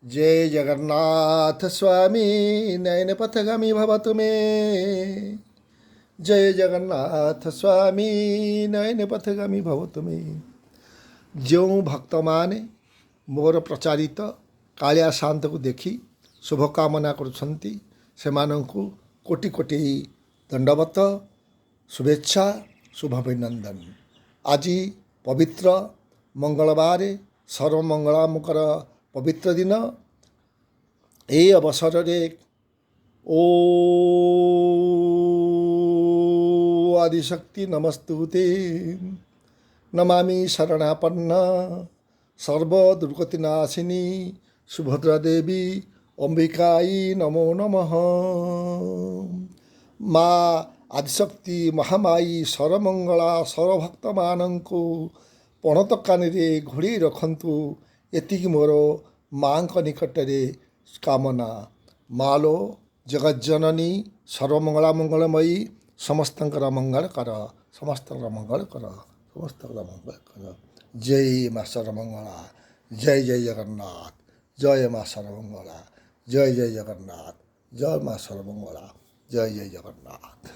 जय जगन्नाथ स्वामी नयन पथगामी भव तुमे। जय जगन्नाथ स्वामी नयन पथगामी भव तुमे। जो भक्त माने मोर प्रचारित कालिया शांत को देखी शुभकामना करुछंती सेमानंकु कोटि कोटि दंडवत शुभेच्छा शुभाभिनंदन। आज पवित्र मंगलवार सर्वमंगलामकर पवित्र दिन ए अवसर ओ आदिशक्ति नमस्तुते नमामि शरणापन्न सर्वदुर्गतिनाशिनी सुभद्रा देवी अंबिकाई नमो नमः। माँ आदिशक्ति महामाई सर्वमंगला सर्वभक्त मानंकु पणत कानी घोड़ी रखंतु एतिकी मोर माँ निकटरे कामना। मालो जगज्जननी सर्वमंगला मंगलमयी समस्तंकर मंगल कर समस्तंकर मंगल कर समस्तंकर मंगल कर। जय माँ सर्वमंगला जय जय जगन्नाथ जय माँ सर्वमंगला जय जय जगन्नाथ जय माँ सर्वमंगला जय जय जगन्नाथ।